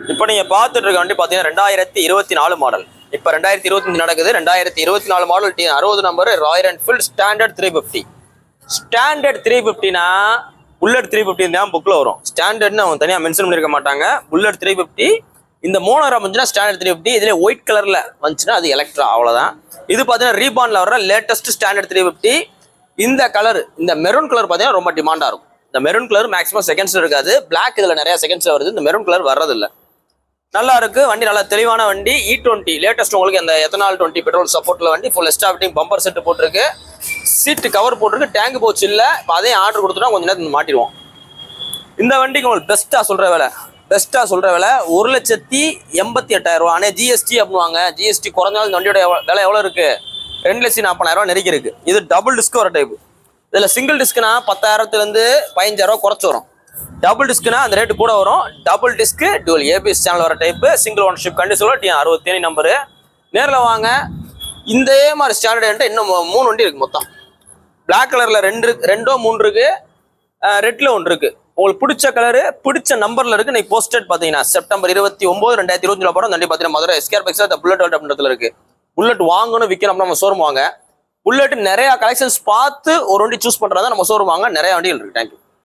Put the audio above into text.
இப்போ நீங்க பார்த்துட்டு இருக்க வண்டி பாத்தீங்கன்னா 2024 மாடல். இப்போ 2025 நடக்குது. 2024 model 60 number Royal Enfield standard 350. Standard 350னா புல்லட் 350 தான் புக்ல வரும். ஸ்டாண்டர்ட்னு அவங்க தனியா மென்ஷன் பண்ணிருக்க மாட்டாங்க. புல்லட் 350 இந்த மோனோரா வந்துச்சுன்னா ஸ்டாண்டர்ட் 350. இதுல ஒயிட் கலர்ல வந்துச்சுன்னா அது எலக்ட்ரா, அவ்வளவுதான். இது பாத்தீங்கன்னா ரீபான்ல வர லேட்டஸ்ட் ஸ்டாண்டர்ட் 350. இந்த கலர், இந்த மெரூன் கலர் பாத்தீங்கன்னா ரொம்ப டிமாண்டா இருக்கும். இந்த மெரூன் கலர் மேக்ஸிமம் செகண்ட்ஸ்ல இருக்காது. பிளாக் இதுல நிறைய செகண்ட்ஸ்ல வருது. இந்த மெரூன் கலர் வர்றது இல்லை. நல்லா இருக்கு வண்டி, நல்லா தெளிவான வண்டி. E20 லேட்டஸ்ட் உங்களுக்கு அந்த எத்தனால் 20 பெட்ரோல் சப்போர்ட்ல வண்டி. ஃபுல் எஸ்டாபிட்டிங் பம்பர் செட் போட்டிருக்கு. சீட்டு கவர் போட்டிருக்கு. டேங்க் போச்சு இல்லை. இப்போ அதையும் ஆர்டர் கொடுத்துட்டா கொஞ்சம் நேரத்தில் மாட்டிடுவோம். இந்த வண்டிக்கு உங்களுக்கு பெஸ்ட்டாக சொல்கிற விலை 1,88,000 ரூபா. ஆனால் ஜிஎஸ்டி அப்படிவாங்க. ஜிஎஸ்டி குறைஞ்சாலும் இந்த வண்டியோட விலை எவ்வளோ இருக்கு? 2,40,000 நெருக்கி இருக்கு. இது டபுள் டிஸ்க் வர டைப். இதில் சிங்கிள் டிஸ்க்னா 10,000 15,000 குறைச்சி வரும். டபுள் டிஸ்க்னா அந்த ரேட்டு கூட வரும். Double disc dual ABS channel வர டைப். சிங்கிள் ஓனர்ஷிப் கண்டிஷனோட T60 நம்பரு. நேரில் வாங்க. இதே மாதிரி ஸ்டாண்டர்ட் இன்னும் 3 வண்டி இருக்கு மொத்தம். பிளாக் கலர்ல 2 இருக்கு. ரெட்ல 1 இருக்கு. உங்களுக்கு பிடிச்ச கலரு பிடிச்ச நம்பர்ல இருக்கு. நீங்க போஸ்டட் பாத்தீங்கன்னா செப்டம்பர் 29 2025 போறோம். வண்டி பாத்தீங்கன்னா மதுரை எஸ்கேர் பைக்ஸ் புல்லட் வேர்ல்ட் அப்படின்றதுல இருக்கு. புல்லட் வாங்கணும் விற்கணும் நம்ம ஷோரூம் வாங்க. புல்லட் நிறைய கலெக்ஷன்ஸ் பார்த்து ஒரு வண்டி சூஸ் பண்றதா நம்ம ஷோரூம் வாங்க. நிறைய வண்டிகள் இருக்கு. தேங்க்யூ.